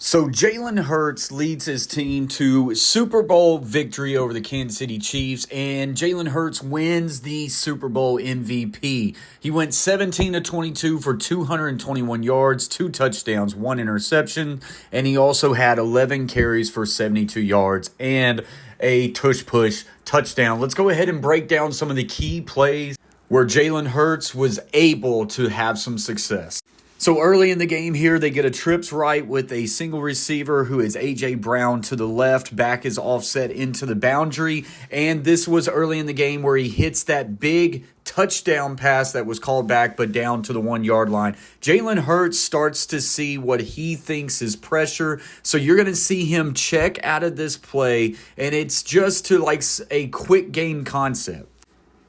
So Jalen Hurts leads his team to Super Bowl victory over the Kansas City Chiefs, and Jalen Hurts wins the Super Bowl MVP. He went 17 to 22 for 221 yards, 2 touchdowns, 1 interception, and he also had 11 carries for 72 yards and a tush-push touchdown. Let's go ahead and break down some of the key plays where Jalen Hurts was able to have some success. So early in the game here, they get a trips right with a single receiver who is A.J. Brown to the left. Back is offset into the boundary. And this was early in the game where he hits that big touchdown pass that was called back, but down to the 1 yard line. Jalen Hurts starts to see what he thinks is pressure. So you're going to see him check out of this play, and it's just to like a quick game concept.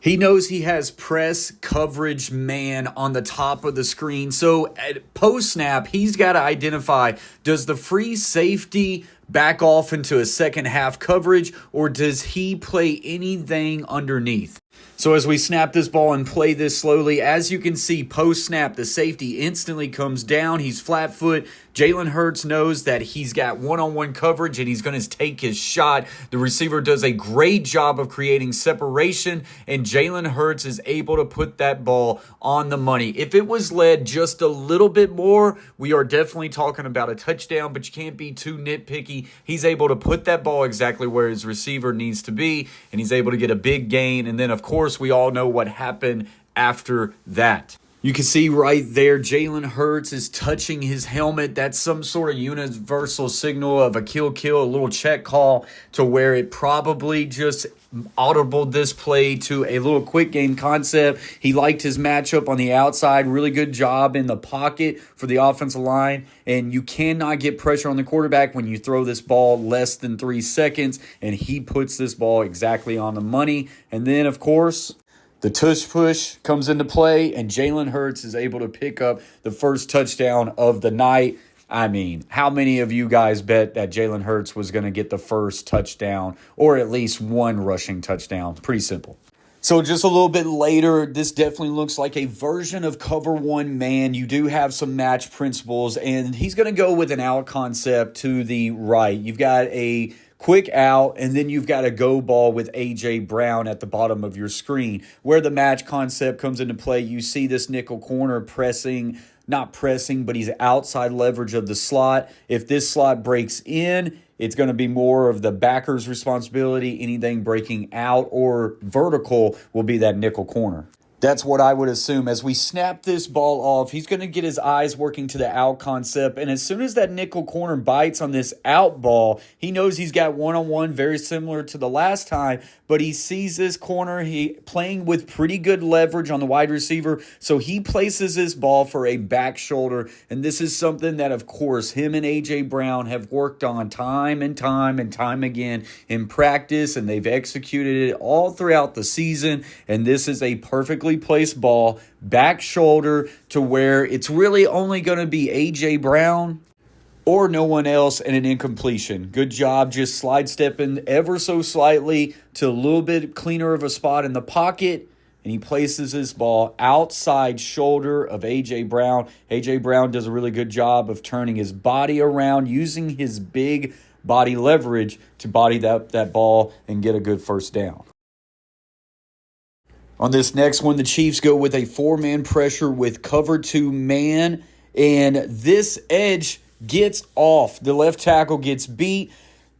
He knows he has press coverage man on the top of the screen. So at post-snap, he's got to identify, does the free safety back off into a second half coverage, or does he play anything underneath? So as we snap this ball and play this slowly, as you can see, post-snap, the safety instantly comes down. He's flat foot. Jalen Hurts knows that he's got one-on-one coverage and he's going to take his shot. The receiver does a great job of creating separation, and Jalen Hurts is able to put that ball on the money. If it was led just a little bit more, we are definitely talking about a touchdown, but you can't be too nitpicky. He's able to put that ball exactly where his receiver needs to be, and he's able to get a big gain. And then, of course, we all know what happened after that. You can see right there, Jalen Hurts is touching his helmet. That's some sort of universal signal of a kill, a little check call to where it probably just audible this play to a little quick game concept. He liked his matchup on the outside. Really good job in the pocket for the offensive line. And you cannot get pressure on the quarterback when you throw this ball less than 3 seconds. And he puts this ball exactly on the money. And then, of course, the tush push comes into play, and Jalen Hurts is able to pick up the first touchdown of the night. I mean, how many of you guys bet that Jalen Hurts was going to get the first touchdown or at least one rushing touchdown? Pretty simple. So just a little bit later, this definitely looks like a version of cover one man. You do have some match principles, and he's going to go with an out concept to the right. You've got a quick out, and then you've got a go ball with A.J. Brown at the bottom of your screen. Where the match concept comes into play, you see this nickel corner not pressing, but he's outside leverage of the slot. If this slot breaks in, it's going to be more of the backer's responsibility. Anything breaking out or vertical will be that nickel corner. That's what I would assume. As we snap this ball off, he's going to get his eyes working to the out concept. And as soon as that nickel corner bites on this out ball, he knows he's got one-on-one, very similar to the last time. But he sees this corner. He playing with pretty good leverage on the wide receiver. So he places this ball for a back shoulder. And this is something that, of course, him and A.J. Brown have worked on time and time again in practice. And they've executed it all throughout the season. And this is a perfectly placed ball, back shoulder, to where it's really only going to be A.J. Brown or no one else, and an incompletion. Good job just slide stepping ever so slightly to a little bit cleaner of a spot in the pocket, and he places his ball outside shoulder of A.J. Brown. A.J. Brown does a really good job of turning his body around, using his big body leverage to body that ball and get a good first down. On this next one, the Chiefs go with a 4-man pressure with cover 2 man, and this edge gets off. The left tackle gets beat,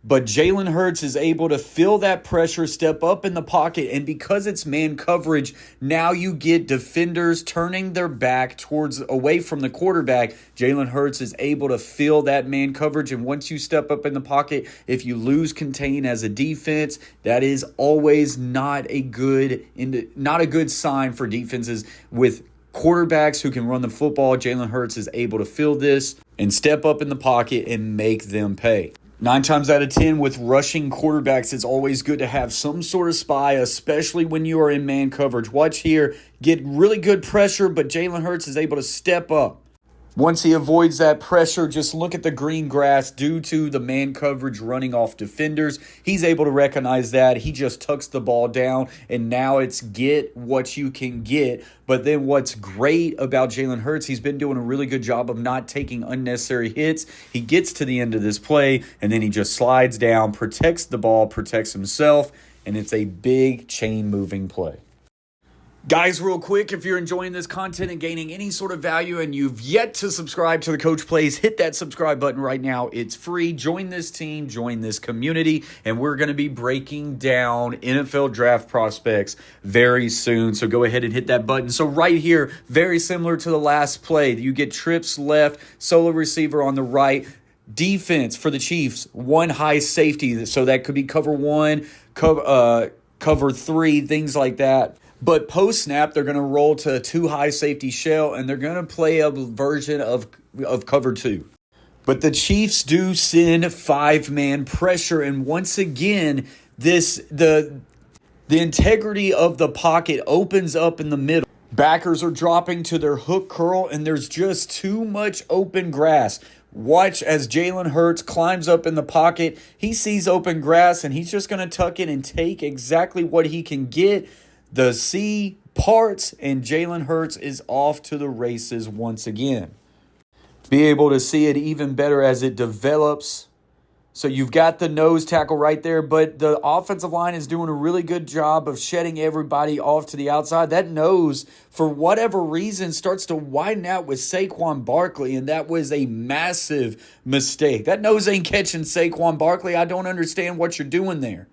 but Jalen Hurts is able to feel that pressure, step up in the pocket, and because it's man coverage, now you get defenders turning their back away from the quarterback. Jalen Hurts is able to feel that man coverage, and once you step up in the pocket, if you lose contain as a defense, that is always not a good sign for defenses with quarterbacks who can run the football. Jalen Hurts is able to feel this and step up in the pocket and make them pay. 9 times out of 10 with rushing quarterbacks, it's always good to have some sort of spy, especially when you are in man coverage. Watch here, get really good pressure, but Jalen Hurts is able to step up. Once he avoids that pressure, just look at the green grass due to the man coverage running off defenders. He's able to recognize that. He just tucks the ball down, and now it's get what you can get. But then what's great about Jalen Hurts, he's been doing a really good job of not taking unnecessary hits. He gets to the end of this play, and then he just slides down, protects the ball, protects himself, and it's a big chain-moving play. Guys, real quick, if you're enjoying this content and gaining any sort of value and you've yet to subscribe to the Coach Plays, hit that subscribe button right now. It's free. Join this team, join this community, and we're going to be breaking down NFL draft prospects very soon. So go ahead and hit that button. So right here, very similar to the last play, you get trips left, solo receiver on the right. Defense for the Chiefs, one high safety. So that could be cover one, cover three, things like that. But post-snap, they're going to roll to a two-high safety shell, and they're going to play a version of cover two. But the Chiefs do send five-man pressure, and once again, the integrity of the pocket opens up in the middle. Backers are dropping to their hook curl, and there's just too much open grass. Watch as Jalen Hurts climbs up in the pocket. He sees open grass, and he's just going to tuck in and take exactly what he can get. The sea parts, and Jalen Hurts is off to the races once again. Be able to see it even better as it develops. So you've got the nose tackle right there, but the offensive line is doing a really good job of shedding everybody off to the outside. That nose, for whatever reason, starts to widen out with Saquon Barkley, and that was a massive mistake. That nose ain't catching Saquon Barkley. I don't understand what you're doing there.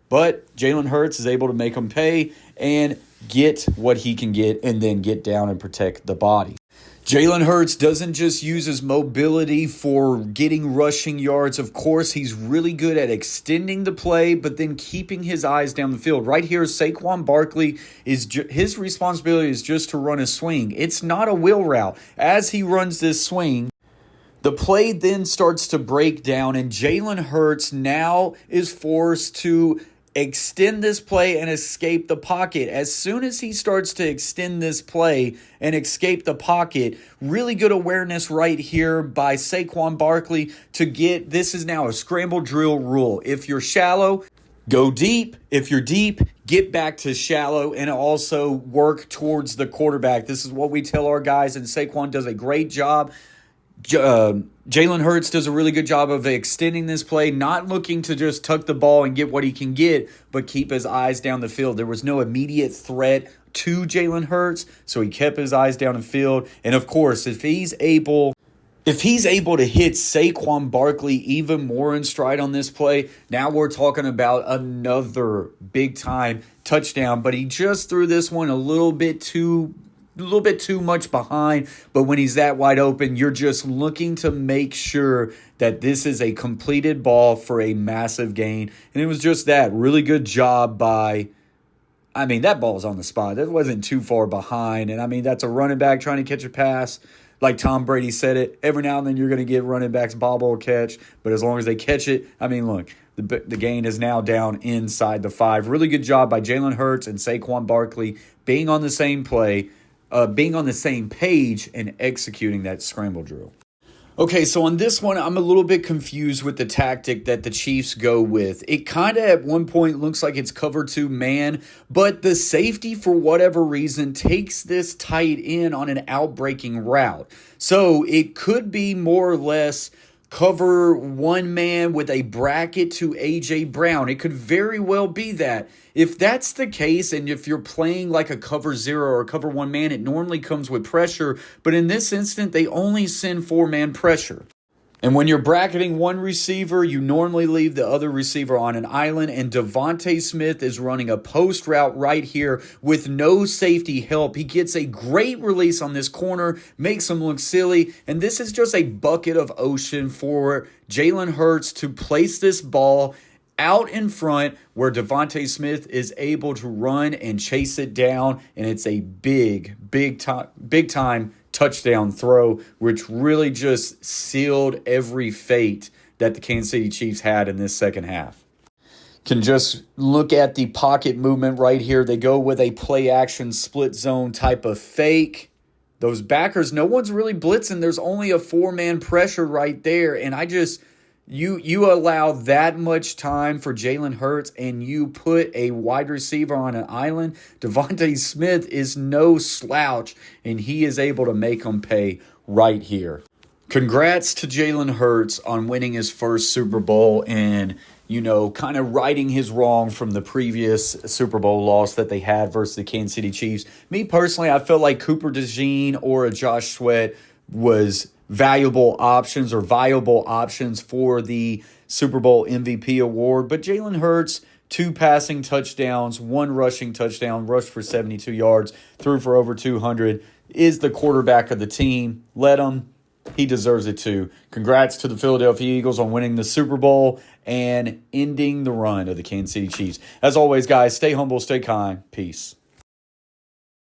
But Jalen Hurts is able to make him pay and get what he can get and then get down and protect the body. Jalen Hurts doesn't just use his mobility for getting rushing yards. Of course, he's really good at extending the play, but then keeping his eyes down the field. Right here, Saquon Barkley, his responsibility is just to run a swing. It's not a wheel route. As he runs this swing, the play then starts to break down, and Jalen Hurts now is forced to extend this play and escape the pocket. As soon as he starts to extend this play and escape the pocket, really good awareness right here by Saquon Barkley to get, this is now a scramble drill rule. If you're shallow, go deep. If you're deep, get back to shallow and also work towards the quarterback. This is what we tell our guys, and Saquon does a great job. Jalen Hurts does a really good job of extending this play, not looking to just tuck the ball and get what he can get, but keep his eyes down the field. There was no immediate threat to Jalen Hurts, so he kept his eyes down the field. And of course, if he's able to hit Saquon Barkley even more in stride on this play, now we're talking about another big-time touchdown. But he just threw this one a little bit too much behind, but when he's that wide open, you're just looking to make sure that this is a completed ball for a massive gain. And it was just that. Really good job that ball's on the spot. That wasn't too far behind. And that's a running back trying to catch a pass. Like Tom Brady said it, every now and then you're going to get running backs bobble catch, but as long as they catch it, look, the gain is now down inside the 5. Really good job by Jalen Hurts and Saquon Barkley being on the same play, being on the same page and executing that scramble drill. Okay, so on this one, I'm a little bit confused with the tactic that the Chiefs go with. It kind of at one point looks like it's cover 2 man, but the safety, for whatever reason, takes this tight end on an out-breaking route. So it could be more or less cover 1 man with a bracket to A.J. Brown. It could very well be that. If that's the case, and if you're playing like a cover 0 or a cover 1 man, it normally comes with pressure. But in this instant, they only send 4-man pressure. And when you're bracketing one receiver, you normally leave the other receiver on an island. And Devontae Smith is running a post route right here with no safety help. He gets a great release on this corner, makes him look silly. And this is just a bucket of ocean for Jalen Hurts to place this ball out in front where Devontae Smith is able to run and chase it down. And it's a big time touchdown throw, which really just sealed every fate that the Kansas City Chiefs had in this second half. Can just look at the pocket movement right here. They go with a play action split zone type of fake. those backers, no one's really blitzing. There's only a 4-man pressure right there. And you allow that much time for Jalen Hurts and you put a wide receiver on an island. Devontae Smith is no slouch, and he is able to make them pay right here. Congrats to Jalen Hurts on winning his first Super Bowl and, kind of righting his wrong from the previous Super Bowl loss that they had versus the Kansas City Chiefs. Me personally, I felt like Cooper DeJean or a Josh Sweat was viable options for the Super Bowl MVP award. But Jalen Hurts, 2 passing touchdowns, 1 rushing touchdown, rushed for 72 yards, threw for over 200, is the quarterback of the team. Let him. He deserves it too. Congrats to the Philadelphia Eagles on winning the Super Bowl and ending the run of the Kansas City Chiefs. As always, guys, stay humble, stay kind. Peace.